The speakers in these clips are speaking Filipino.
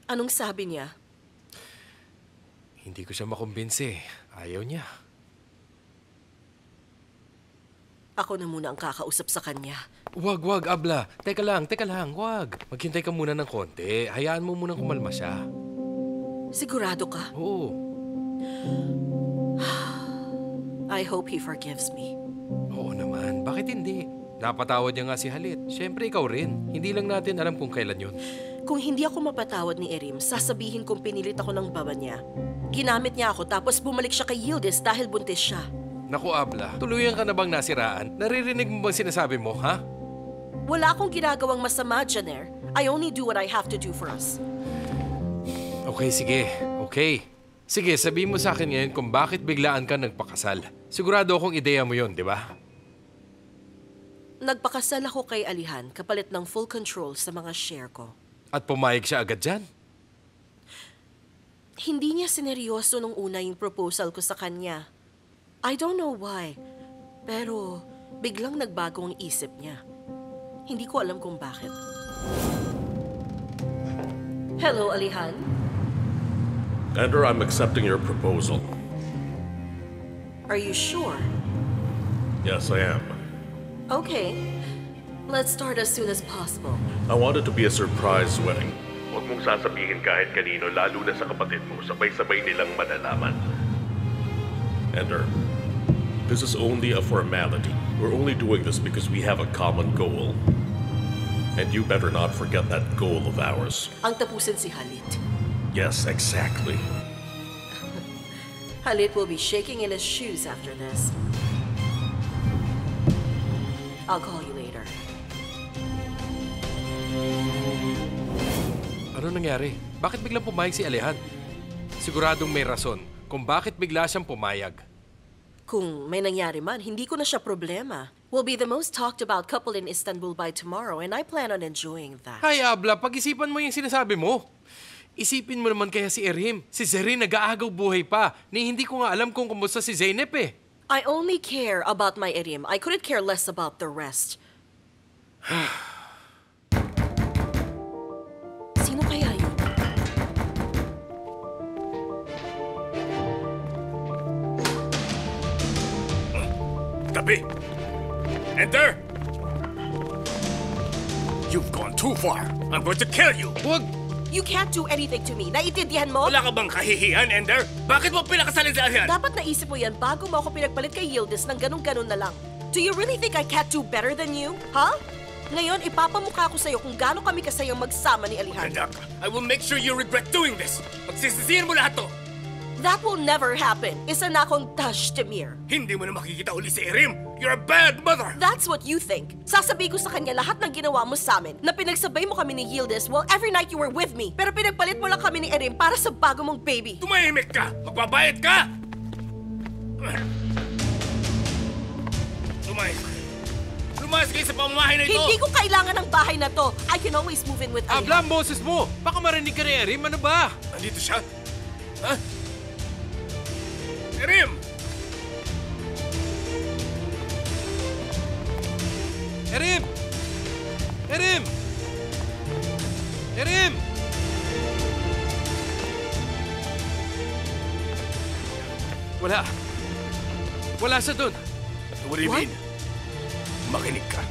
Anong sabi niya? Hindi ko siya makumbinsi. Ayaw niya. Ako na muna ang kakausap sa kanya. Wag, Abla. Teka lang, wag. Maghintay ka muna ng konti. Hayaan mo munang kumalma siya. Sigurado ka? Oo. I hope he forgives me. Oo naman. Bakit hindi? Napatawad niya nga si Halit. Siyempre, ikaw rin. Hindi lang natin alam kung kailan yun. Kung hindi ako mapatawad ni Erim, sasabihin kong pinilit ako ng baba niya. Ginamit niya ako tapos bumalik siya kay Yildiz dahil buntis siya. Naku, Abla. Tuluyan ka na bang nasiraan? Naririnig mo bang sinasabi mo, ha? Wala akong ginagawang masama, Janer. I only do what I have to do for us. Okay, sige. Okay. Sige, sabihin mo sa akin ngayon kung bakit biglaan ka nagpakasal. Sigurado akong ideya mo yon, di ba? Nagpakasal ako kay Alihan kapalit ng full control sa mga share ko. At pumayag siya agad dyan? Hindi niya sineryoso nung una yung proposal ko sa kanya. I don't know why, pero biglang nagbago ang isip niya. Hindi ko alam kung bakit. Hello, Alihan? Ender, I'm accepting your proposal. Are you sure? Yes, I am. Okay. Let's start as soon as possible. I want it to be a surprise wedding. Huwag mong sasabihin kahit kanino, lalo na sa kapatid mo. Sabay-sabay nilang malalaman. Ender, this is only a formality. We're only doing this because we have a common goal. And you better not forget that goal of ours. Ang tapusin si Halit. Yes, exactly. Halit will be shaking in his shoes after this. I'll call you later. Ano nangyari? Bakit biglang pumayag si Alihan? Siguradong may rason kung bakit bigla siyang pumayag. Kung may nangyari man, hindi ko na siya problema. We'll be the most talked about couple in Istanbul by tomorrow and I plan on enjoying that. Hay, Abla, pag-isipan mo yung sinasabi mo. Isipin mo naman kaya si Erim. Si Zerrin nag-aagaw buhay pa. Ni hindi ko nga alam kung kumusta si Zeynep eh. I only care about my Erim. I couldn't care less about the rest. Sino kaya yun? Tabi! Enter! You've gone too far. I'm going to kill you! Huwag! You can't do anything to me. Naiintindihan mo? Wala ka bang kahihiyan, Ender? Bakit mo pinakasalin sa Alihan? Dapat naisip mo yan bago mo ako pinagpalit kay Yildiz ng ganun-ganun na lang. Do you really think I can't do better than you? Huh? Ngayon, ipapamukha ko sa'yo kung gaano kami kasayang magsama ni Alihan. Ganda ka. I will make sure you regret doing this. Pagsisisihin mo lahat to. That will never happen. Isa na akong Tashdemir. Hindi mo na makikita uli si Erim. You're a bad mother. That's what you think. Sasabihin ko sa kanya lahat ng ginawa mo sa amin na pinagsabay mo kami ni Yildiz while every night you were with me. Pero pinagpalit mo lang kami ni Erim para sa bago mong baby. Tumahimik ka. Magbabayad ka. Lumayas kayo sa pamamahay na ito. Hindi ko kailangan ng bahay na to. I can always move in with Abla, Alihan. ang boses mo! Baka marinig ka ni Erim. Ano ba? Nandito siya. Ha? Erim! Erim! Erim! Erim! Wala. Wala siya dun. What do you mean? Makinig ka.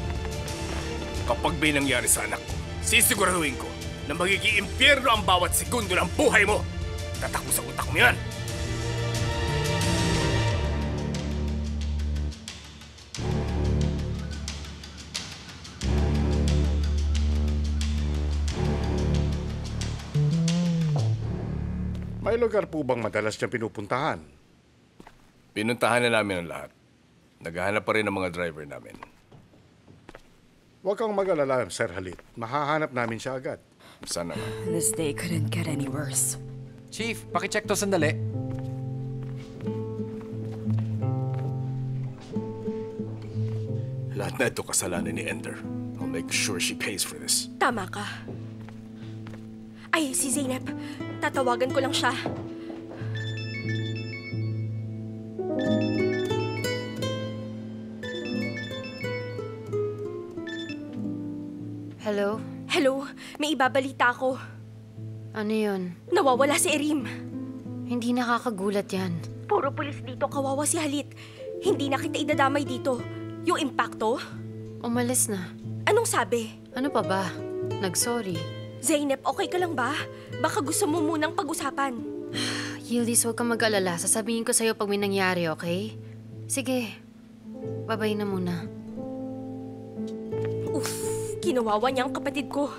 Kapag may nangyari sa anak ko, sisiguraduhin ko na magiging impyerno ang bawat segundo ng buhay mo. Tatakbo sa utak mo yan. May lugar po bang madalas niya pinupuntahan? Pinuntahan na namin ang lahat. Naghahanap pa rin ng mga driver namin. Huwag kang mag-alala, Sir Halit. Mahahanap namin siya agad. Sana nga. This day couldn't get any worse. Chief, pakicheck to sandali. Lahat na ito kasalanan ni Ender. I'll make sure she pays for this. Tama ka. Ay, si Zeynep. Tatawagan ko lang siya. Hello? Hello, may ibabalita ako. Ano yun? Nawawala si Erim. Hindi nakakagulat yan. Puro pulis dito, kawawa si Halit. Hindi na kita idadamay dito. Yung impacto? Umalis na. Anong sabi? Ano pa ba? Nag-sorry. Zainab, okay ka lang ba? Baka gusto mo munang pag-usapan. Yildiz, huwag kang mag-alala. Sasabihin ko sa'yo pag may nangyari, okay? Sige. Babay na muna. Uff, kinawawa niya ang kapatid ko.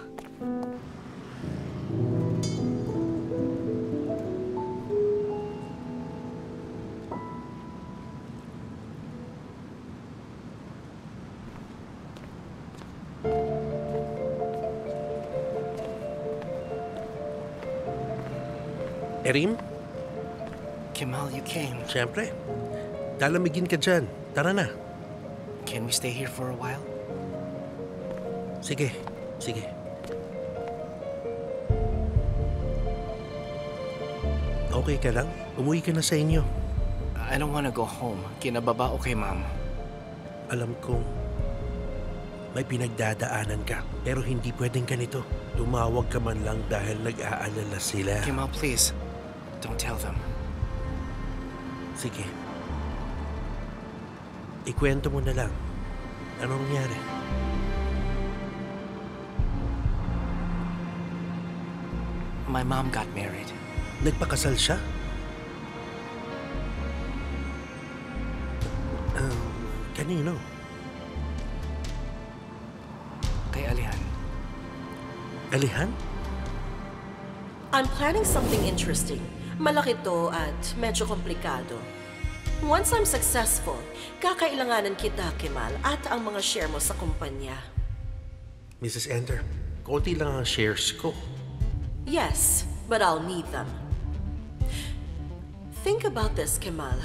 Erim? Kemal, you came. Siyempre. Lalamigin ka dyan. Tara na. Can we stay here for a while? Sige. Sige. Okay ka lang? Umuwi ka na sa inyo. I don't wanna go home. Kinababa o kay Mom. Alam kong may pinagdadaanan ka, pero hindi pwedeng ganito. Tumawag ka man lang dahil nag-aalala sila. Kemal, please. Don't tell them. Sige. Ikwento mo na lang. Anong nangyari? My mom got married. Nagpakasal siya? Kanino? Kay Alihan. Alihan? I'm planning something interesting. Malaki to at medyo komplikado. Once I'm successful, kakailanganan kita, Kemal, at ang mga share mo sa kumpanya. Mrs. Ender, konti lang ang shares ko. Yes, but I'll need them. Think about this, Kemal.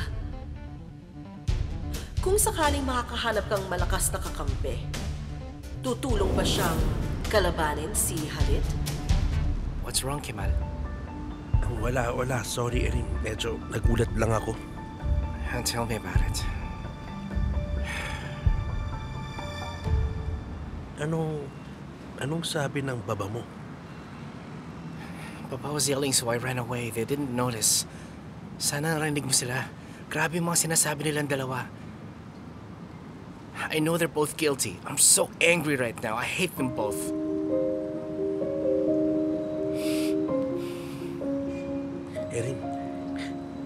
Kung sakaling makakahanap kang malakas na kakampi, tutulong ba siyang kalabanin si Halit? What's wrong, Kemal? Wala. Sorry, Erin. Medyo nagulat lang ako. Tell me about it. Anong sabi ng baba mo? Papa was yelling so I ran away. They didn't notice. Sana narinig mo sila. Grabe yung mga sinasabi nilang dalawa. I know they're both guilty. I'm so angry right now. I hate them both. Erin,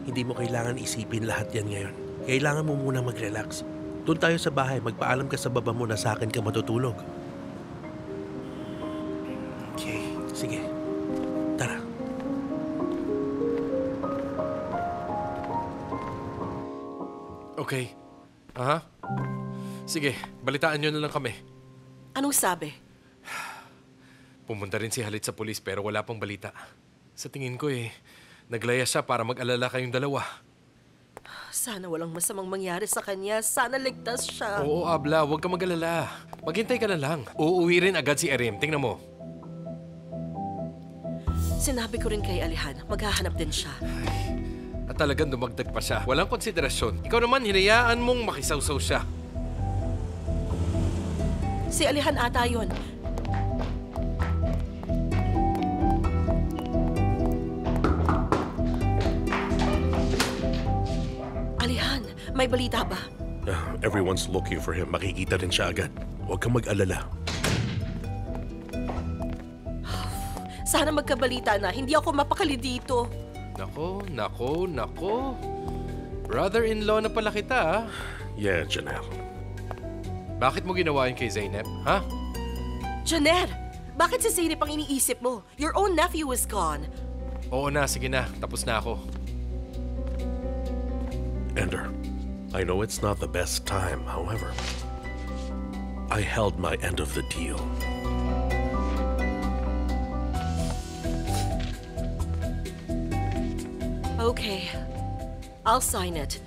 hindi mo kailangan isipin lahat yan ngayon. Kailangan mo muna mag-relax. Doon tayo sa bahay, magpaalam ka sa baba mo na sa akin ka matutulog. Okay. Sige. Tara. Okay. Aha. Sige, balitaan nyo na lang kami. Anong sabi? Pumunta rin si Halit sa pulis pero wala pang balita. Sa tingin ko naglaya siya para mag-alala kayong dalawa. Sana walang masamang mangyari sa kanya. Sana ligtas siya. Oo, Abla, huwag ka mag-alala. Maghintay ka na lang. Uuwi rin agad si Erim. Tingnan mo. Sinabi ko rin kay Alihan, maghahanap din siya. At talagang dumagdag pa siya. Walang konsiderasyon. Ikaw naman, hinayaan mong makisawsaw siya. Si Alihan ata yun. Alihan, may balita ba? Everyone's looking for him. Makikita rin siya agad. Huwag kang mag-alala. Sana magkabalita na. Hindi ako mapakali dito. Nako. Brother-in-law na pala kita, ah. Yeah, Janelle. Bakit mo ginawa yun kay Zainab, ha? Janer, bakit si Zainab ang iniisip mo? Your own nephew is gone. Oo na, sige na. Tapos na ako. Ender, I know it's not the best time, however, I held my end of the deal. Okay, I'll sign it.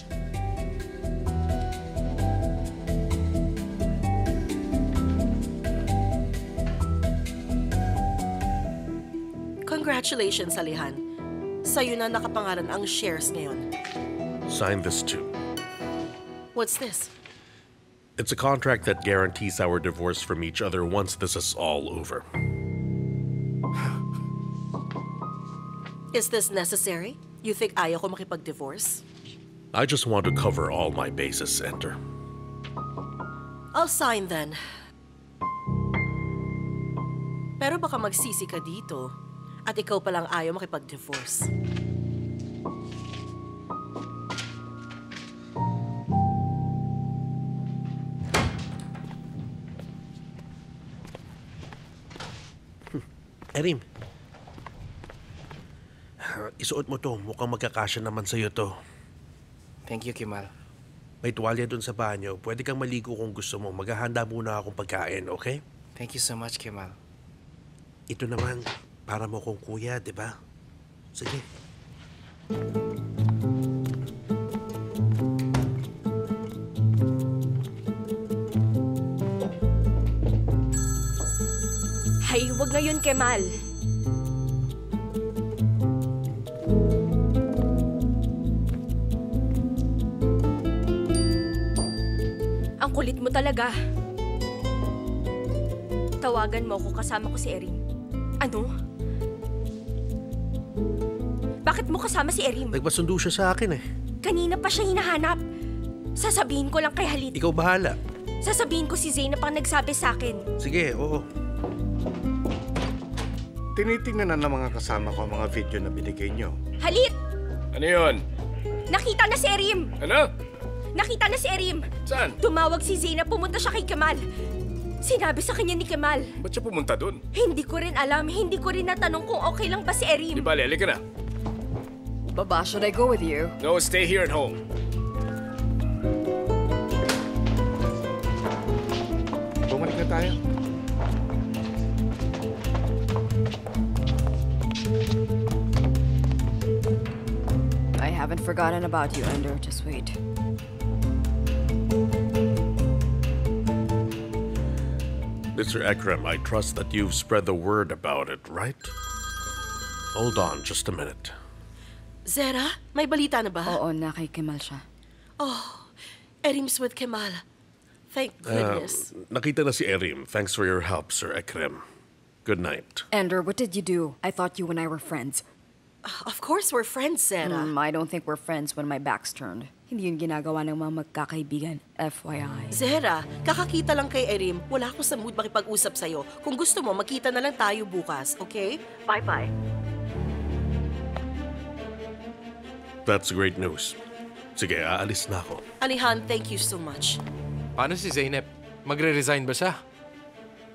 Congratulations, Alihan. Sa'yo na nakapangalan ang shares ngayon. Sign this too. What's this? It's a contract that guarantees our divorce from each other once this is all over. Is this necessary? You think ayaw ko makipag-divorce? I just want to cover all my bases, Ender. I'll sign then. Pero baka magsisi ka dito at ikaw palang ayaw makipag-divorce. Erin, isuot mo to. Mukhang magkakasya naman sa'yo to. Thank you, Kemal. May tuwalya dun sa banyo. Pwede kang maligo kung gusto mo. Maghahanda muna akong pagkain, okay? Thank you so much, Kemal. Ito naman, para mo kong kuya, di ba? Sige. Hay, wag ngayon, Kemal. Ang kulit mo talaga. Tawagan mo ako kasama ko si Erin. Ano? Bakit mo kasama si Erin? Nagpasundo siya sa akin eh. Kanina pa siya hinahanap. Sasabihin ko lang kay Halit. Ikaw bahala. Sasabihin ko si Zainab ang nagsabi sa akin. Sige, oo. Tinitingnan na ng mga kasama ko ang mga video na binigay nyo. Halit! Ano yun? Nakita na si Erin! Ano? Nakita na si Erin! Saan? Tumawag si Zainab, pumunta siya kay Kemal. Sinabi sa kanya ni Kemal. Ba't siya pumunta dun? Hindi ko rin alam, hindi ko rin natanong kung okay lang ba si Erin. Di ba, Lele ka na? Baba, should I go with you? No, stay here at home. Bumalik na tayo. I haven't forgotten about you, Ender. Just wait. Mr. Ekrem, I trust that you've spread the word about it, right? Hold on just a minute. Zera, may balita na ba? Oo, kay Kemal siya. Oh, Erim's with Kemal. Thank goodness. Nakita na si Erim. Thanks for your help, Sir Ekrem. Good night. Ender, what did you do? I thought you and I were friends. Of course we're friends, Zera. I don't think we're friends when my back's turned. Hindi yun ginagawa ng mga magkakaibigan. FYI. Zera, kakakita lang kay Erim. Wala ako sa mood makipag-usap sa'yo. Kung gusto mo, magkita na lang tayo bukas, okay? Bye-bye. That's great news. Sige, aalis na ako. Alihan, thank you so much. Paano si Zainab? Magre-resign ba siya?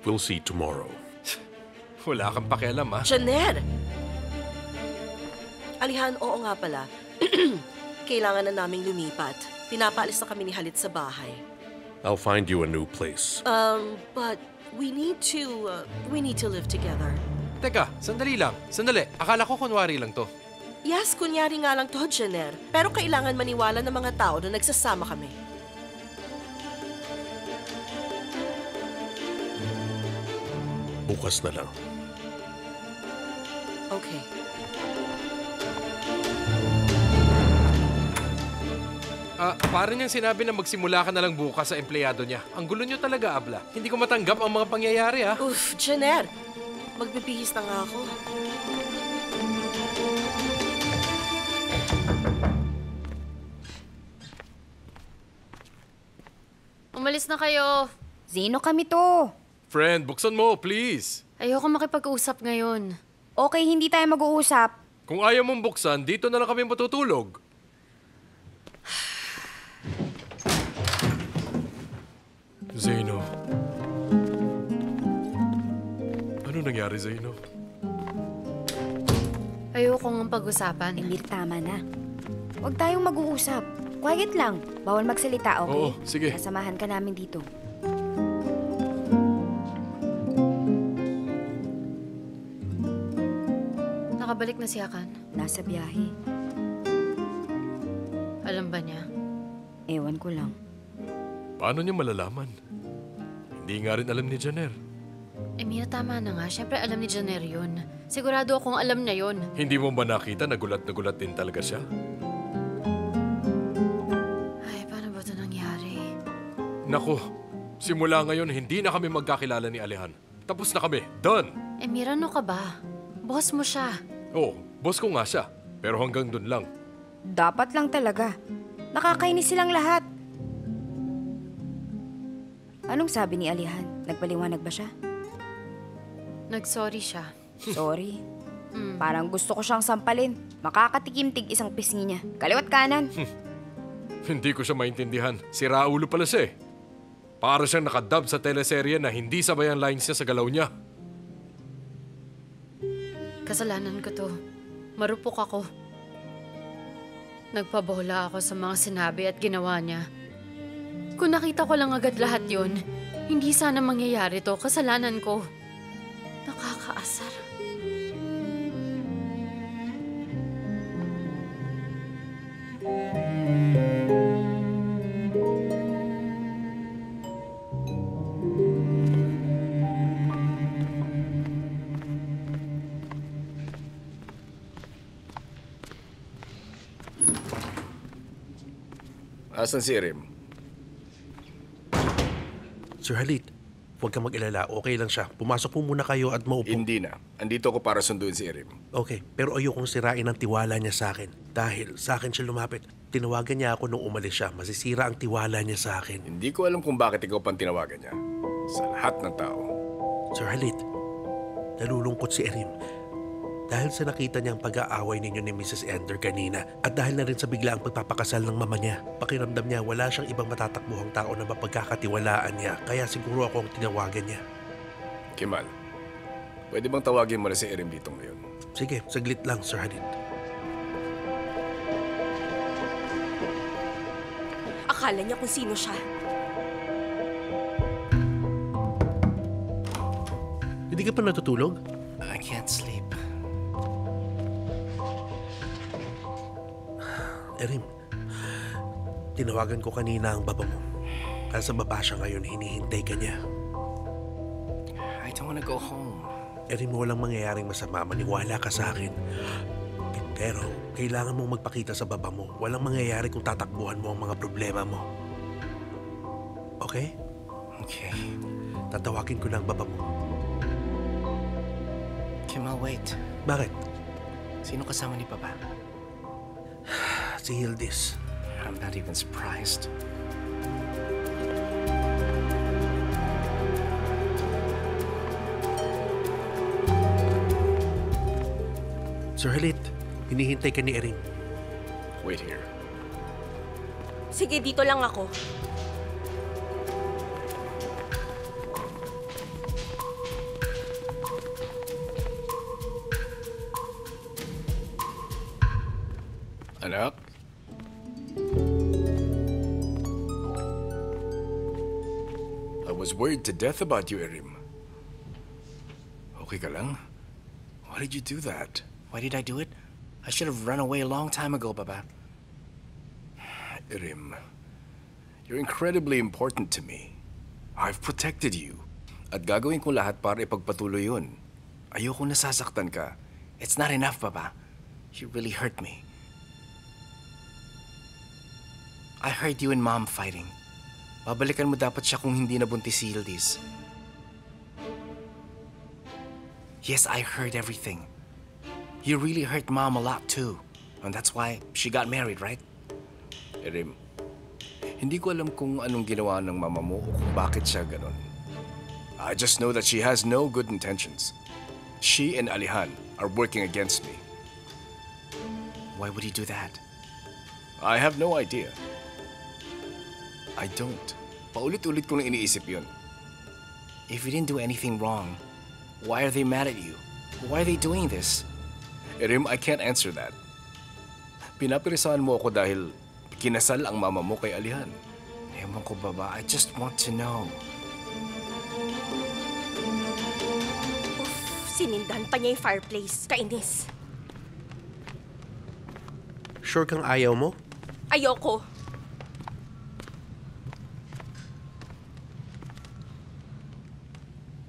We'll see tomorrow. Wala kang pakialam, ha? Janer! Alihan, oo nga pala. Kailangan na naming lumipat. Pinapaalis na kami ni Halit sa bahay. I'll find you a new place. But we need to live together. Teka, sandali lang. Sandali. Akala ko kunwari lang to. Yes, kunyari nga lang to, Janer. Pero kailangan maniwala ng mga tao na nagsasama kami. Bukas na lang. Okay. Parang niyang sinabi na magsimula ka na lang bukas sa empleyado niya. Ang gulo niyo talaga, Abla. Hindi ko matanggap ang mga pangyayari, ha? Uff, Janer. Magbibihis na nga ako. Umalis na kayo. Zeno kami to. Friend, buksan mo, please. Ayoko makipag-usap ngayon. Okay, hindi tayo mag-uusap. Kung ayaw mong buksan, dito na lang kami matutulog. Zaino. Ano nangyari, Zaino? Ayoko ng pag-usapan. Emir, tama na. Huwag tayong mag-uusap. Quiet lang. Bawal magsalita, okay? Oo, sige. Kasamahan ka namin dito. Nakabalik na si Hakan. Nasa biyahe. Alam ba niya? Ewan ko lang. Paano niya malalaman? Hindi nga rin alam ni Janer. Mira, tama na nga. Siyempre alam ni Janer yun. Sigurado akong alam niya yun. Hindi mo ba nakita na gulat din talaga siya? Ay, paano ba ito nangyari? Naku, simula ngayon hindi na kami magkakilala ni Alehan. Tapos na kami. Done! Mira, ano ka ba? Boss mo siya. Oh, Boss ko nga siya, pero hanggang dun lang. Dapat lang talaga. Nakakainis silang lahat. Anong sabi ni Alihan? Nagpaliwanag ba siya? Nag-sorry siya. Sorry. Parang gusto ko siyang sampalin. Makakatikim-tig isang pisngi niya. Kaliwat kanan. Hindi ko siya maintindihan. Si Raulo pala siya eh. Para siyang nakadub sa teleserye na hindi sabay ang lines niya sa galaw niya. Kasalanan ko to. Marupok ako. Nagpabola ako sa mga sinabi at ginawa niya. Kung nakita ko lang agad lahat yun, hindi sana mangyayari to. Kasalanan ko. Nakakaasar. Asan si Erim? Sir Halit, huwag kang mag-alala. Okay lang siya. Pumasok po muna kayo at maupo. Hindi na. Andito ako para sunduin si Erim. Okay, pero ayokong sirain ang tiwala niya sa akin. Dahil sa akin siya lumapit. Tinawagan niya ako nung umalis siya. Masisira ang tiwala niya sa akin. Hindi ko alam kung bakit ikaw pang tinawagan niya. Sa lahat ng tao. Sir Halit, nalulungkot si Erim. Dahil sa nakita niyang pag-aaway ninyo ni Mrs. Ender kanina at dahil na rin sa biglaang pagpapakasal ng mama niya, pakiramdam niya wala siyang ibang matatakbuhang tao na mapagkakatiwalaan niya. Kaya siguro ako ang tinawagan niya. Kemal, pwede bang tawagin mo na si Erim dito ngayon? Sige, saglit lang, Sir Halit. Akala niya kung sino siya. Hindi ka pa natutulog? I can't sleep. Erim, tinawagan ko kanina ang baba mo. Nasa baba siya ngayon, hinihintay ka niya. I don't wanna go home. Erim, walang mangyayaring masama, maniwala ka sa akin. Pero, kailangan mong magpakita sa baba mo. Walang mangyayari kung tatakbuhan mo ang mga problema mo. Okay? Okay. Tatawagin ko na ang baba mo. Kemal, wait. Bakit? Sino kasama ni Papa? Si Hildis. I'm not even surprised. Sir Halit, hinihintay ka ni Erin. Wait here. Sige, dito lang ako. Anak? I was worried to death about you, Erim. Okay ka lang? Why did you do that? Why did I do it? I should have run away a long time ago, Papa. Erim, you're incredibly important to me. I've protected you. At gagawin ko lahat para ipagpatuloy yun. Ayoko nasasaktan ka. It's not enough, Papa. You really hurt me. I heard you and Mom fighting. Babalikan mo dapat siya kung hindi nabuntis si Yildiz. Yes, I heard everything. You really hurt Mom a lot too. And that's why she got married, right? Erim, hindi ko alam kung anong ginawa ng mama mo o kung bakit siya ganon. I just know that she has no good intentions. She and Alihan are working against me. Why would he do that? I have no idea. I don't. Paulit-ulit ko nang iniisip yun. If you didn't do anything wrong, why are they mad at you? Why are they doing this? Erim, I can't answer that. Pinapirisahan mo ako dahil kinasal ang mama mo kay Alihan. Ewan ko, Baba. I just want to know. Sinindan pa niya yung fireplace. Kainis. Sure kang ayaw mo? Ayoko.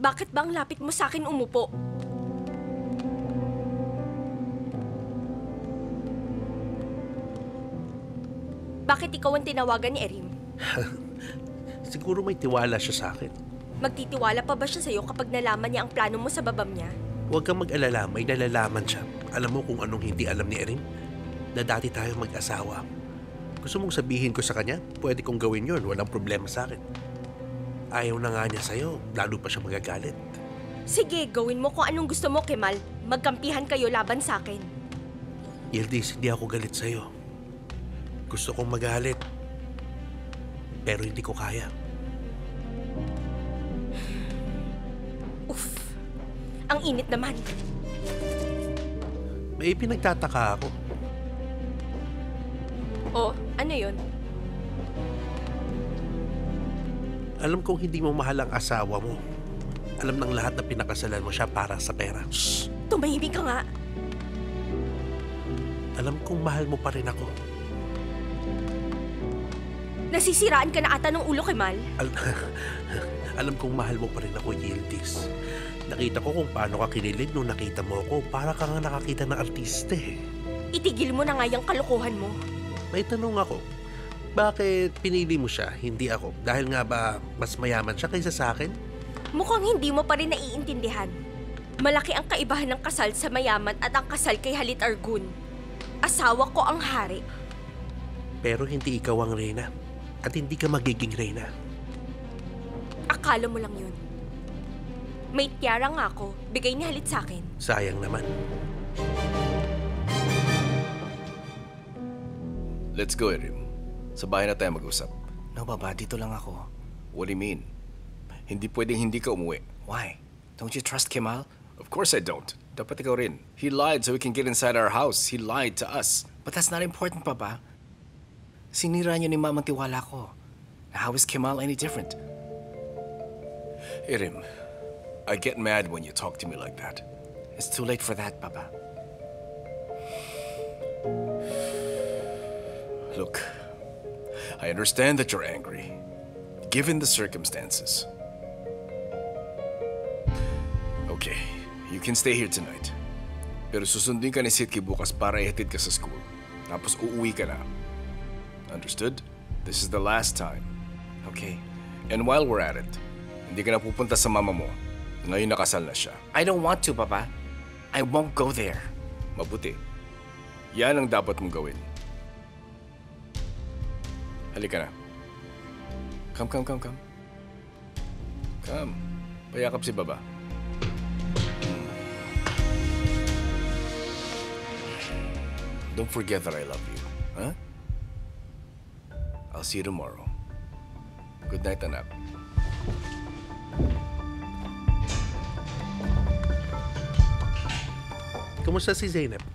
Bakit ba ang lapit mo sa akin umupo? Bakit ikaw ang tinawagan ni Erim? Siguro may tiwala siya sa akin. Magtitiwala pa ba siya sa'yo kapag nalaman niya ang plano mo sa babam niya? Huwag kang mag-alala, may nalalaman siya. Alam mo kung anong hindi alam ni Erin? Na dati tayong mag-asawa. Gusto mong sabihin ko sa kanya, pwede kong gawin yon, walang problema sa akin. Ayaw na nga niya sa'yo, lalo pa siya magagalit. Sige, gawin mo kung anong gusto mo, Kemal. Magkampihan kayo laban sa akin. Yildiz, hindi ako galit sa'yo. Gusto kong magalit. Pero hindi ko kaya. Uff, ang init naman. May pinagtataka ako. Oh, ano yun? Alam kong hindi mo mahal ang asawa mo. Alam ng lahat na pinakasalan mo siya para sa pera. Shh! Tumahimik ka nga. Alam kong mahal mo pa rin ako. Nasisiraan ka na ata ng ulo, Kemal. Alam kong mahal mo pa rin ako, Yildiz. Nakita ko kung paano ka kinilig nung nakita mo ako. Para ka nga nakakita ng artiste. Itigil mo na nga yung kalokohan mo. May tanong ako. Bakit pinili mo siya, hindi ako? Dahil nga ba mas mayaman siya kaysa sa akin? Mukhang hindi mo pa rin naiintindihan. Malaki ang kaibahan ng kasal sa mayaman at ang kasal kay Halit Argun. Asawa ko ang hari. Pero hindi ikaw ang reyna. At hindi ka magiging reyna. Akala mo lang yun. May tiara nga ako. Bigay ni Halit sa akin. Sayang naman. Let's go, Erim. Sa bahay na tayo mag-usap. No, Baba. Dito lang ako. What do you mean? Hindi pwedeng hindi ka umuwi. Why? Don't you trust Kemal? Of course I don't. Dapat ikaw rin. He lied so we can get inside our house. He lied to us. But that's not important, Papa. Sinira niyo ni Mama ang tiwala ko. How is Kemal any different? Erim, I get mad when you talk to me like that. It's too late for that, Papa. Look, I understand that you're angry, given the circumstances. Okay, you can stay here tonight. Pero susundin ka ni Sitki bukas para ihatid ka sa school. Tapos uuwi ka na. Understood? This is the last time. Okay? And while we're at it, hindi ka na pupunta sa mama mo. Ngayon nakasal na siya. I don't want to, Papa. I won't go there. Mabuti. Yan ang dapat mong gawin. Halika na. Come. Come. Payakap si Baba. Don't forget that I love you. Huh? I'll see you tomorrow. Good night, anak. Kumusta si Zeynep?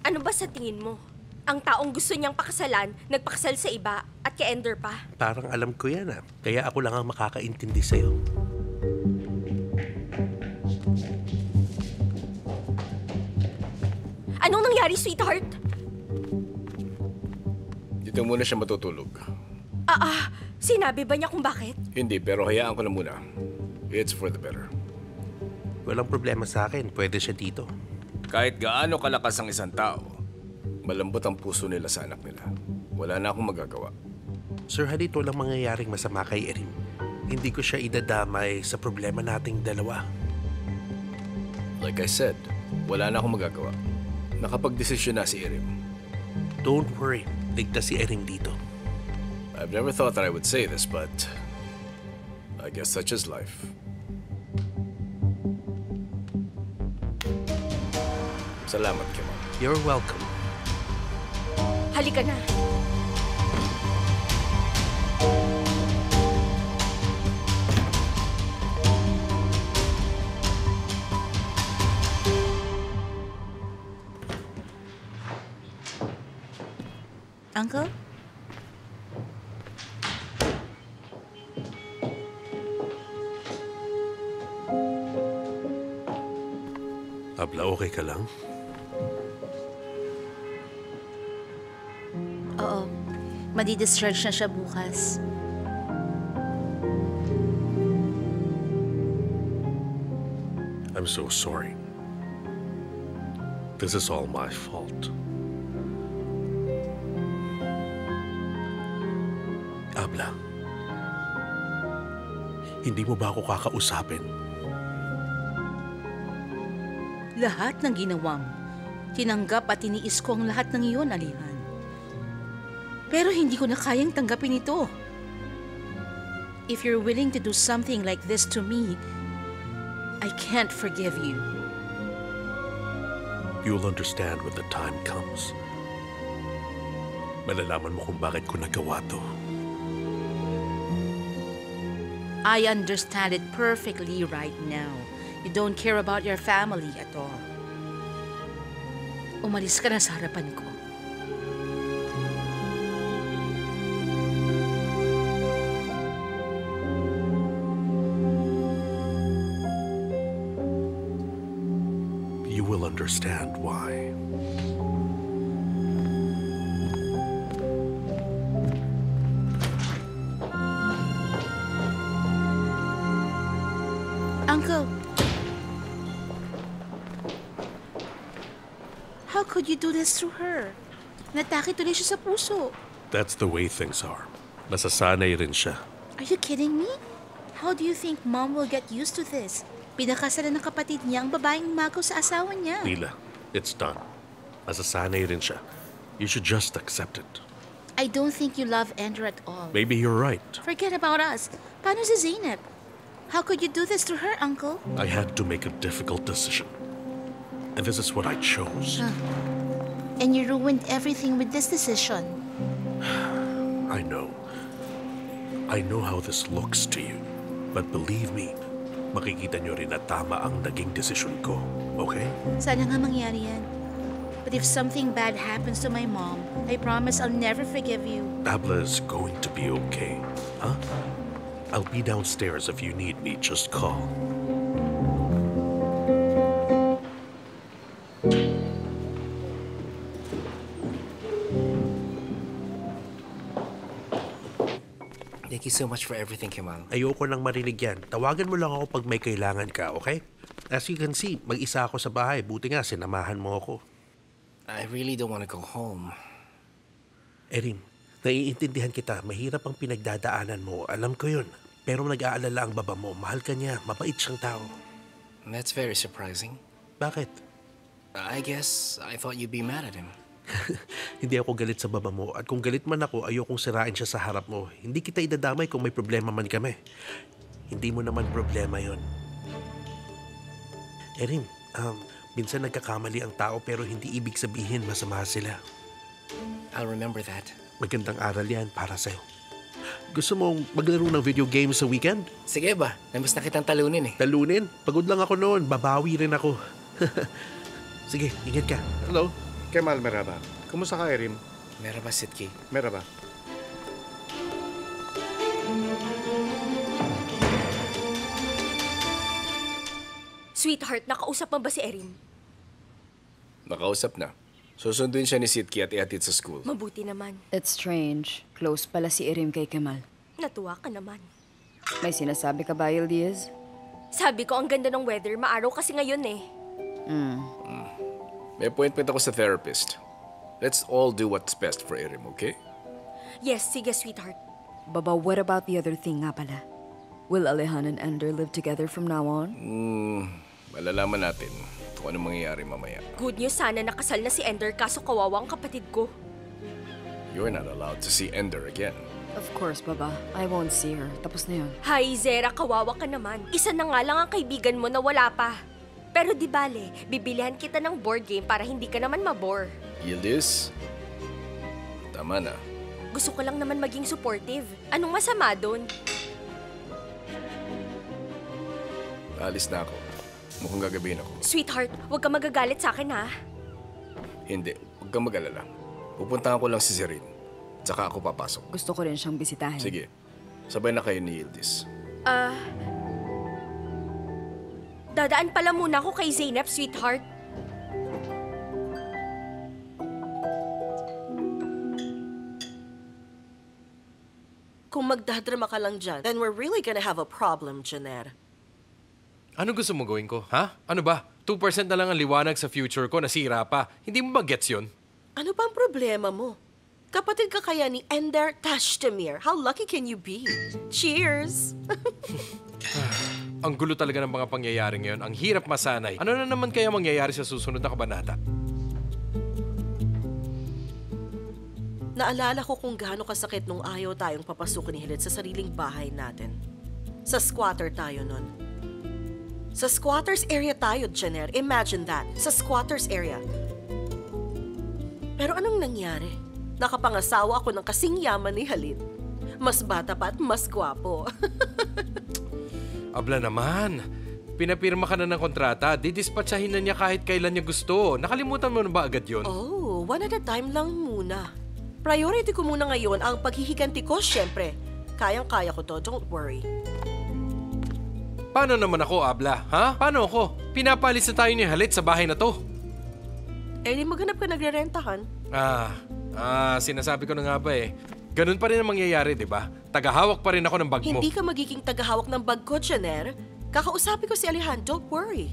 Ano ba sa tingin mo? Ang taong gusto niyang pakasalan, nagpakasal sa iba at kay Ender pa. Parang alam ko yan ah. Kaya ako lang ang makakaintindi sa'yo. Anong nangyari, sweetheart? Dito muna siya matutulog. Sinabi ba niya kung bakit? Hindi, pero hayaan ko na muna. It's for the better. Walang problema sa akin. Pwede siya dito. Kahit gaano kalakas ang isang tao, malambot ang puso nila sa anak nila. Wala na akong magagawa. Sir Halit, walang mangyayaring masama kay Erin. Hindi ko siya idadamay sa problema nating dalawa. Like I said, wala na akong magagawa. Nakapag-desisyon na si Erin. Don't worry. Ligtas si Erin dito. I've never thought that I would say this, but I guess such is life. Salamat, Kemal. You're welcome. Halika na. Uncle? Abla, okay ka lang? Oo. Madi-discharge na siya bukas. I'm so sorry. This is all my fault. Abla, hindi mo ba ako kakausapin? Lahat ng ginawa mo, Tinanggap at tiniis ko ang lahat ng iyon, Alihan. Pero hindi ko na kayang tanggapin ito. If you're willing to do something like this to me, I can't forgive you. You'll understand when the time comes. Malalaman mo kung bakit ko nagawa to. I understand it perfectly right now. You don't care about your family at all. Umalis ka na sa harapan ko. You will understand why. Uncle! How could you do this to her? Natake tuloy siya sa puso. That's the way things are. Nasasanay rin siya. Are you kidding me? How do you think Mom will get used to this? Pinakasalan ng kapatid niya ang babaeng umagaw sa asawa niya. Leela, it's done. Nasasanay rin siya. You should just accept it. I don't think you love Ender at all. Maybe you're right. Forget about us. Paano si Zeynep? How could you do this to her, Uncle? I had to make a difficult decision. And this is what I chose. And you ruined everything with this decision. I know. I know how this looks to you. But believe me, makikita nyo rin na tama ang naging desisyon ko. Okay? Sana nga mangyari yan. But if something bad happens to my mom, I promise I'll never forgive you. Tabla is going to be okay. Huh? I'll be downstairs if you need me. Just call. Thank you so much for everything, Kemal. Ayoko nang marinig yan. Tawagan mo lang ako pag may kailangan ka, okay? As you can see, mag-isa ako sa bahay. Buti nga, sinamahan mo ako. I really don't want to go home. Erin, naiintindihan kita. Mahirap ang pinagdadaanan mo. Alam ko yun. Pero nag-aalala ang baba mo. Mahal ka niya. Mabait siyang tao. That's very surprising. Bakit? I guess I thought you'd be mad at him. Hindi ako galit sa baba mo. At kung galit man ako, ayokong sirain siya sa harap mo. Hindi kita idadamay kung may problema man kami. Hindi mo naman problema yon. Erin, minsan nagkakamali ang tao pero hindi ibig sabihin masama sila. I'll remember that. Magandang aral yan para sa'yo. Gusto mong maglaro ng video games sa weekend? Sige ba? Namiss na kitang talunin eh. Talunin? Pagod lang ako noon. Babawi rin ako. Sige, ingat ka. Hello? Kemal, merhaba. Kumusta ka, Erin? Merhaba, Sitki. Merhaba. Sweetheart, nakausap mo ba si Erin? Nakausap na. Susunduin siya ni Sitki at ihatid sa school. Mabuti naman. It's strange. Close pala si Erim kay Kemal. Natuwa ka naman. May sinasabi ka ba, Diaz? Sabi ko, ang ganda ng weather. Maaraw kasi ngayon eh. May appointment ako sa therapist. Let's all do what's best for Erim, okay? Yes, sige, sweetheart. Baba, what about the other thing nga pala? Will Alehan and Ender live together from now on? Malalaman natin kung ano mangyayari mamaya. Good news, sana nakasal na si Ender kaso kawawa ang kapatid ko. You're not allowed to see Ender again. Of course, Baba. I won't see her. Tapos na yun. Hay, Zera, kawawa ka naman. Isa na nga lang ang kaibigan mo na wala pa. Pero di bale, bibilihan kita ng board game para hindi ka naman mabore. Yildiz, tama na. Gusto ko lang naman maging supportive. Anong masama doon? Alis na ako. Mukhang gagabihin ako. Sweetheart, huwag ka magagalit sa akin, ha? Hindi, huwag kang mag-alala. Pupuntahan ko lang si Zerin. Tsaka ako papasok. Gusto ko rin siyang bisitahin. Sige, sabay na kayo ni Yildiz. Dadaan pala muna ako kay Zeynep, sweetheart. Kung magdadrama ka lang dyan, then we're really gonna have a problem, Janer. Ano gusto mo gawin ko? Ha? Ano ba? 2% na lang ang liwanag sa future ko, nasira pa. Hindi mo ba gets yun? Ano ba ang problema mo? Kapatid ka kaya ni Ender Tashtamir. How lucky can you be? Cheers! Ang gulo talaga ng mga pangyayari ngayon. Ang hirap masanay. Ano na naman kaya mangyayari sa susunod na kabanata? Naalala ko kung gaano kasakit nung ayaw tayong papasukin ni Halit sa sariling bahay natin. Sa squatter tayo nun. Sa squatters area tayo, Jenner. Imagine that. Sa squatters area. Pero anong nangyari? Nakapangasawa ako ng kasing yaman ni Halit. Mas bata pa at mas gwapo. Abla naman. Pinapirma ka na ng kontrata, didispatchahin na niya kahit kailan niya gusto. Nakalimutan mo na ba agad yun? Oh, one at a time lang muna. Priority ko muna ngayon ang paghihiganti ko, syempre. Kayang-kaya ko to, don't worry. Paano naman ako, Abla? Ha? Paano ako? Pinapalis na tayo ni Halit sa bahay na to. Eh, di maghanap ka nagrerentahan. Sinasabi ko na nga ba eh. Ganun pa rin ang mangyayari, di ba? Tagahawak pa rin ako ng bag mo. Hindi ka magiging tagahawak ng bag ko, Jenner. Kakausapin ko si Alihan, don't worry.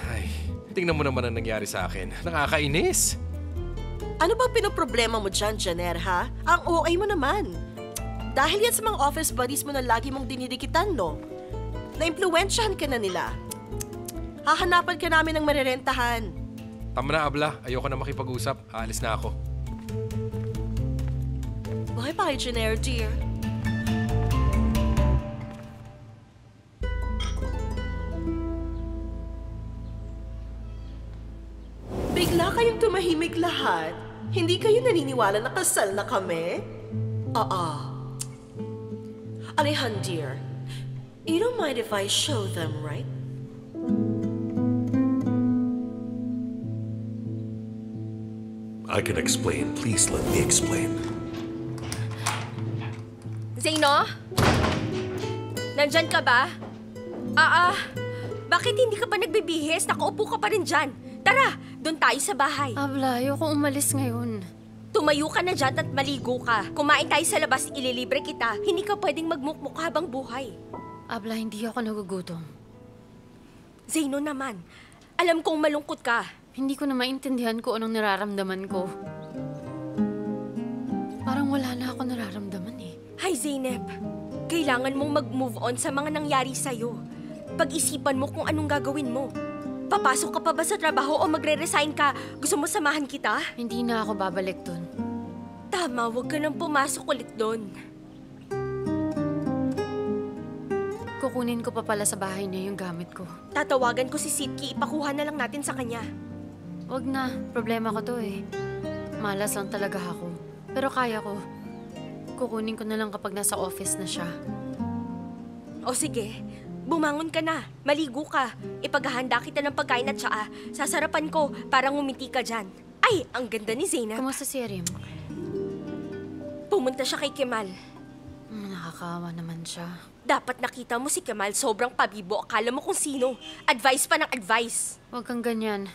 Ay, tingnan mo naman ang nangyari sa akin. Nakakainis. Ano bang pinoproblema mo dyan, Jenner, ha? Ang OA mo naman. Dahil yan sa mga office buddies mo na lagi mong dinidikitan, no? Na-impluwensyahan ka na nila. Hahanapan ka namin ng marerentahan. Tama na, Abla. Ayoko na makipag-usap. Aalis na ako. Bye-bye, Jenner, dear. Bigla kayong tumahimik lahat. Hindi kayo naniniwala na kasal na kami? Alihan, dear, you don't mind if I show them, right? I can explain. Please let me explain. Zeno? Nandyan ka ba? Bakit hindi ka pa nagbibihis? Nakaupo ka pa rin dyan. Tara, doon tayo sa bahay. Abla, ayoko umalis ngayon. Tumayo ka na dyan at maligo ka. Kumain tayo sa labas, ililibre kita. Hindi ka pwedeng magmukmuk habang buhay. Abla, hindi ako nagugutom. Zeno naman, alam kong malungkot ka. Hindi ko na maintindihan kung anong nararamdaman ko. Parang wala na ako nararamdaman eh. Hi, Zeynep. Kailangan mong mag-move on sa mga nangyari sa'yo. Pag-isipan mo kung anong gagawin mo. Papasok ka pa ba sa trabaho o magre-resign ka? Gusto mo samahan kita? Hindi na ako babalik dun. Tama, huwag ka nang pumasok ulit dun. Kukunin ko pa pala sa bahay niya yung gamit ko. Tatawagan ko si Sitki, ipakuha na lang natin sa kanya. Huwag na, problema ko to eh. Malas lang talaga ako. Pero kaya ko. Kukunin ko na lang kapag nasa office na siya. O sige, bumangon ka na, maligo ka. Ipaghahanda kita ng pagkain at tsaa. Sasarapan ko para ngumiti ka dyan. Ay, ang ganda ni Zeynep. Kumusta si Erim? Pumunta siya kay Kemal. Nakakaawa naman siya. Dapat nakita mo si Kemal, sobrang pabibo. Akala mo kung sino. Advice pa ng advice. Huwag kang ganyan.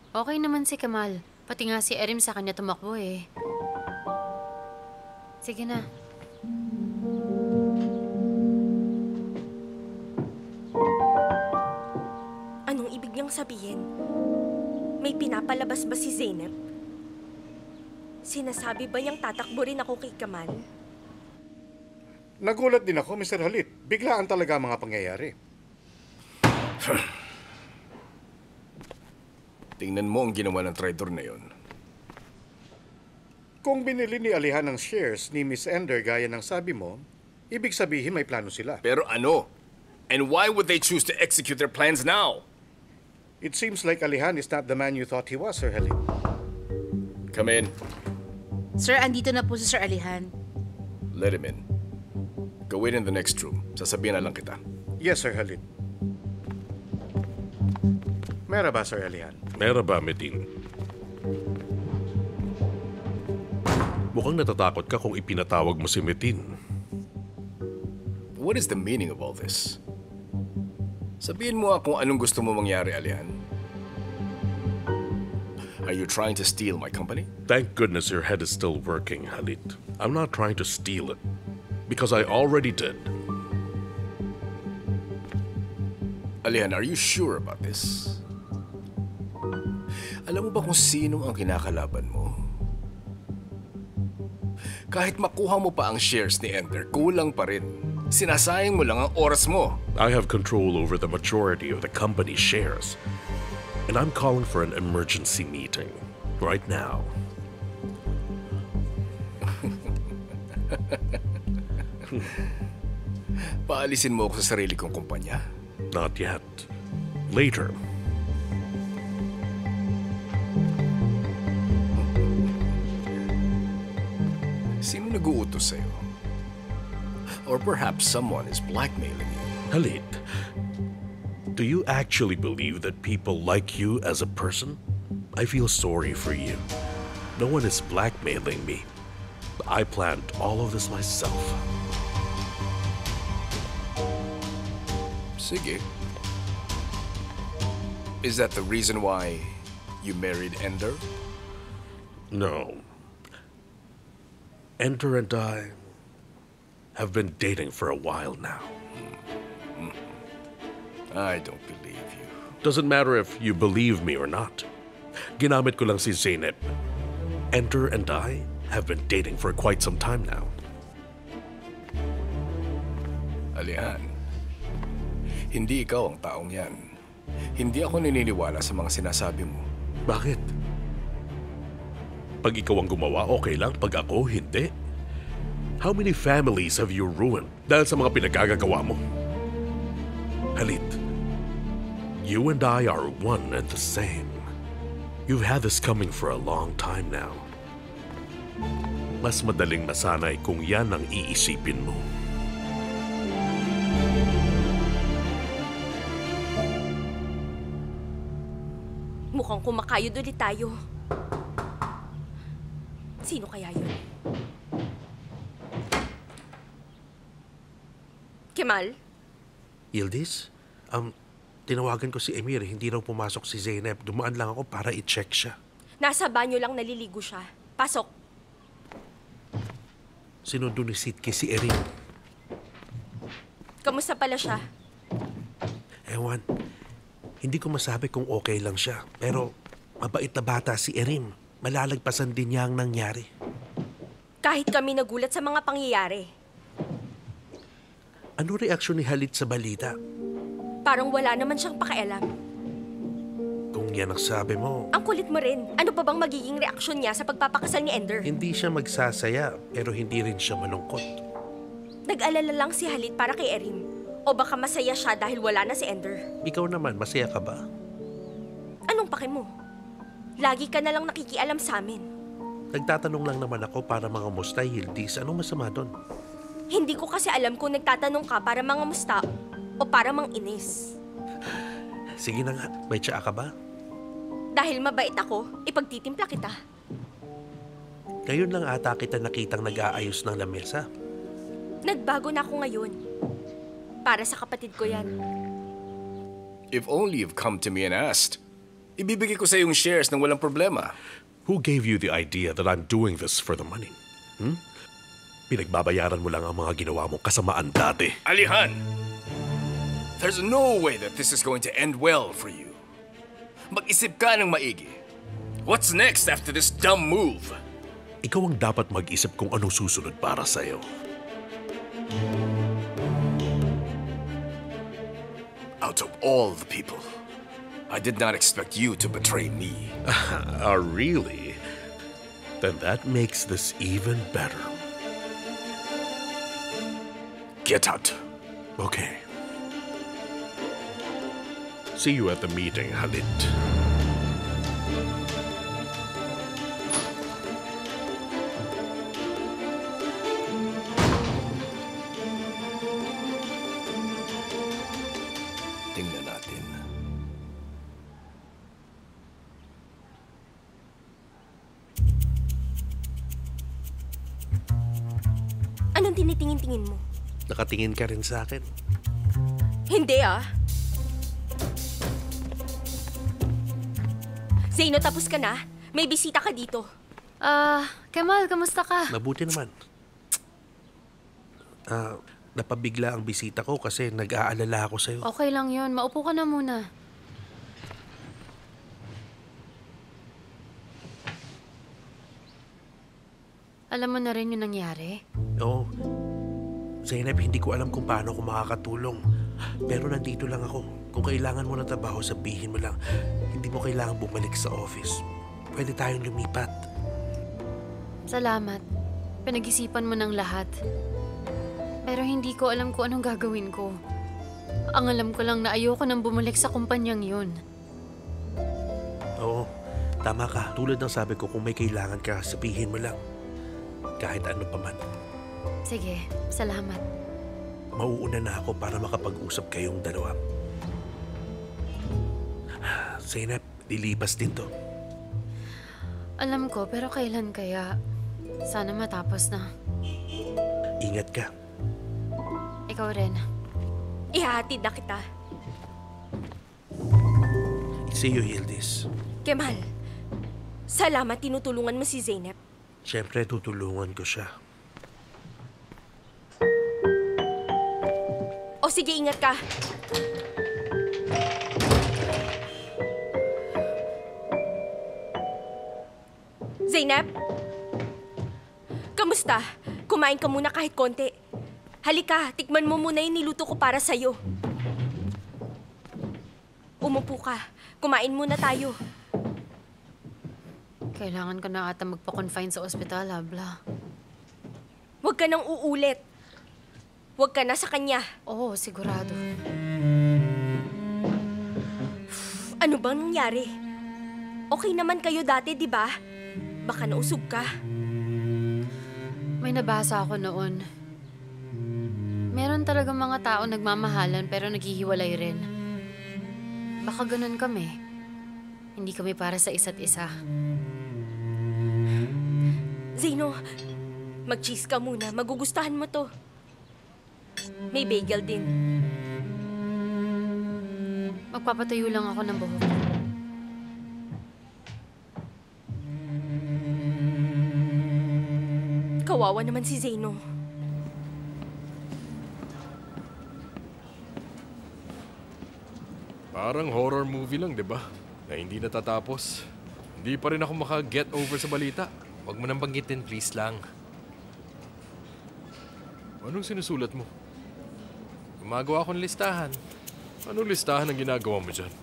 Okay naman si Kemal. Pati nga si Erim sa kanya tumakbo eh. Sige na. Anong ibig niyang sabihin? May pinapalabas ba si Zeynep? Sinasabi ba niyang tatakbo rin ako kay Kemal? Nagulat din ako, Mr. Halit. Biglaan talaga ang mga pangyayari. Tingnan mo ang ginawa ng traitor na yon. Kung binili ni Alihan ng shares ni Miss Ender gaya ng sabi mo, ibig sabihin may plano sila. Pero ano? And why would they choose to execute their plans now? It seems like Alihan is not the man you thought he was, Sir Halit. Come in. Sir, andito na po si Sir Alihan. Let him in. Go wait in the next room. Sasabihan na lang kita. Yes, Sir Halit. Merhaba, Sir Alihan. Merhaba, Medin. Mukhang natatakot ka kung ipinatawag mo si Metin. What is the meaning of all this? Sabihin mo kung anong gusto mo mangyari, Alihan. Are you trying to steal my company? Thank goodness your head is still working, Halit. I'm not trying to steal it. Because I already did. Alihan, are you sure about this? Alam mo ba kung sino ang kinakalaban mo? Kahit makuha mo pa ang shares ni Ender, kulang pa rin. Sinasayang mo lang ang oras mo. I have control over the majority of the company's shares. And I'm calling for an emergency meeting right now. Paalisin mo ako sa sarili kong kumpanya? Not yet. Later. Sino nag-uutos sa'yo? Or perhaps someone is blackmailing you. Halit, do you actually believe that people like you as a person? I feel sorry for you. No one is blackmailing me. I planned all of this myself. Sige. Is that the reason why you married Ender? No. Ender and I have been dating for a while now. I don't believe you. Doesn't matter if you believe me or not. Ginamit ko lang si Zeynep. Ender and I have been dating for quite some time now. Alihan, hindi ikaw ang taong yan. Hindi ako naniniwala sa mga sinasabi mo. Bakit? Pag ikaw ang gumawa, okay lang. Pag ako, hindi. How many families have you ruined dahil sa mga pinagagagawa mo? Halit, you and I are one and the same. You've had this coming for a long time now. Mas madaling masanay kung yan ang iisipin mo. Mukhang kumakayod ulit tayo. Sino kaya yun? Kemal? Yildiz, tinawagan ko si Emir. Hindi raw pumasok si Zeynep. Dumaan lang ako para i-check siya. Nasa banyo lang naliligo siya. Pasok. Sinundo ni Sitki si Erin. Kamusta pala siya? Ewan, hindi ko masabi kung okay lang siya. Pero mabait na bata si Erin. Malalagpasan din niya ang nangyari. Kahit kami nagulat sa mga pangyayari. Ano reaksyon ni Halit sa balita? Parang wala naman siyang pakialam. Kung yan ang sabi mo, Ang kulit mo rin. Ano pa bang magiging reaksyon niya sa pagpapakasal ni Ender? hindi siya magsasaya pero hindi rin siya malungkot. Nag-alala lang si Halit para kay Erin. O baka masaya siya dahil wala na si Ender. Ikaw naman, masaya ka ba? Anong pake mo? Lagi ka na lang nakikialam sa amin. Nagtatanong lang naman ako para mga musta, Yildiz. Anong masama doon? Hindi ko kasi alam kung nagtatanong ka para mga musta o para mang inis. Sige na nga, may tsaa ka ba? Dahil mabait ako, ipagtitimpla kita. Ngayon lang ata kita nakitang nag-aayos ng lamesa. Nagbago na ako ngayon. Para sa kapatid ko yan. If only you've come to me and asked. Ibibigay ko sa yung shares nang walang problema. Who gave you the idea that I'm doing this for the money? Pinagbabayaran mo lang ang mga ginawa mong kasamaan dati. Alihan! There's no way that this is going to end well for you. Mag-isip ka ng maigi. What's next after this dumb move? Ikaw ang dapat mag-isip kung anong susunod para sa'yo. Out of all the people, I did not expect you to betray me. Really? Then that makes this even better. Get out. Okay. See you at the meeting, Halit. Tingnan natin. Anong tinitingin-tingin mo? Nakatingin ka rin sa akin. Hindi ah. Zeno, tapos ka na? May bisita ka dito. Kemal, kamusta ka? Mabuti naman. Napabigla ang bisita ko kasi nag-aalala ako sa'yo. Okay lang yun. Maupo ka na muna. Alam mo na rin yung nangyari? Oo. Zeynep, hindi ko alam kung paano ako makakatulong. Pero nandito lang ako. Kung kailangan mo ng trabaho, sabihin mo lang. Hindi mo kailangan bumalik sa office. Pwede tayong lumipat. Salamat. Pinag-isipan mo ng lahat. Pero hindi ko alam kung anong gagawin ko. Ang alam ko lang na ayoko nang bumalik sa kumpanyang yun. Oo, tama ka. Tulad ng sabi ko, kung may kailangan ka, sabihin mo lang. Kahit ano pa man. Sige, salamat. Mauuna na ako para makapag-usap kayong dalawa. Zeynep, lilipas din to. Alam ko, pero kailan kaya? Sana matapos na. Ingat ka. Ikaw rin. Ihahatid na kita. See you, Yildiz. Kemal, salamat tinutulungan mo si Zeynep. Siyempre, tutulungan ko siya. O sige, ingat ka. Zeynep? Kamusta? Kumain ka muna kahit konti. Halika, tikman mo muna yung niluto ko para sa'yo. Umupo ka. Kumain muna tayo. Kailangan ka na ata magpa-confine sa ospital, Habla. Huwag ka nang uulit. Huwag ka na sa kanya. Oo, sigurado. Ano bang nangyari? Okay naman kayo dati, di ba? Baka nausog ka. May nabasa ako noon. Meron talagang mga tao nagmamahalan pero naghihiwalay rin. Baka ganun kami. Hindi kami para sa isa't isa. Zeno, mag-cheese ka muna. Magugustahan mo to. May bagel din. Magpapatuyo lang ako ng buhok. Kawawa naman si Zeno. Parang horror movie lang, di ba? Na hindi natatapos. Hindi pa rin ako maka-get over sa balita. Huwag mo nang banggitin, please lang. Anong sinusulat mo? Gumagawa akong listahan. Anong listahan ang ginagawa mo dyan?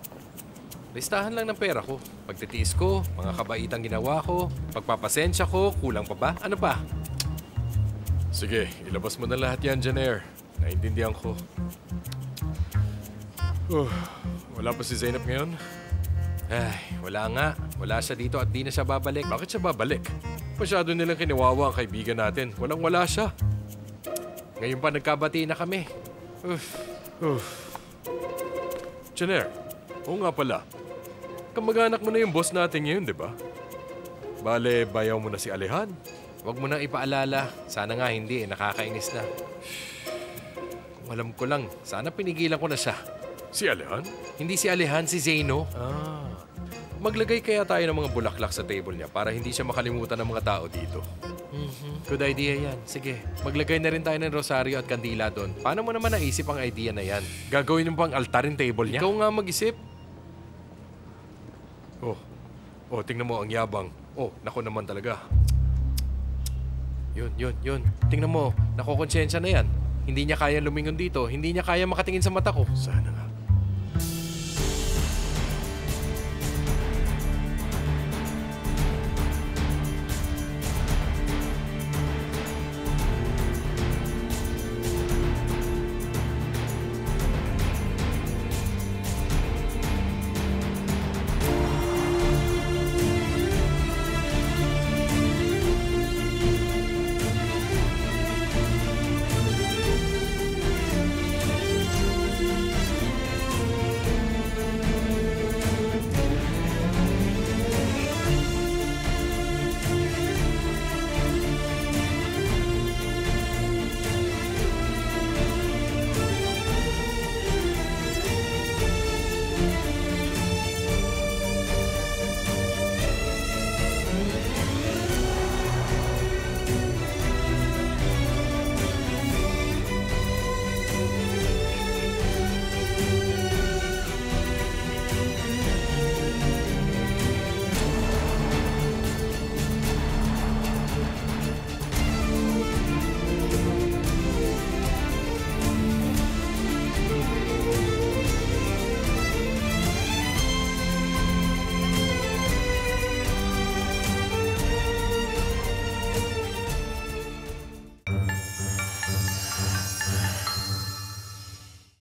Listahan lang ng pera ko. Pagtitiis ko, mga kabaitang ginawa ko, pagpapasensya ko, kulang pa ba? Ano pa? Sige, ilabas mo na lahat yan, Jenner. Naintindihan ko. Wala pa si Zeynep ngayon? Ay, wala nga. Wala siya dito at di na siya babalik. Bakit siya babalik? Masyado nilang kiniwawa ang kaibigan natin. Walang-wala siya. Ngayon pa nagkabati na kami. Jenner, oo nga pala. Kamag-anak mo na yung boss natin ngayon, di ba? Bale, bayaw mo na si Alehan. Huwag mo nang ipaalala. Sana nga hindi, nakakainis na. Kung alam ko lang, sana pinigilan ko na siya. Si Alehan? Hindi si Alehan, si Zeno. Maglagay kaya tayo ng mga bulaklak sa table niya para hindi siya makalimutan ng mga tao dito. Good idea yan. Sige, maglagay na rin tayo ng rosaryo at kandila doon. Paano mo naman naisip ang idea na yan? Gagawin mo pang altar yung table niya? Ikaw nga mag-isip. Oh, tingnan mo ang yabang. Oh, nako naman talaga. Yun. Tingnan mo, nakokonsensya na yan. Hindi niya kaya lumingon dito. Hindi niya kaya makatingin sa mata ko. Sana nga.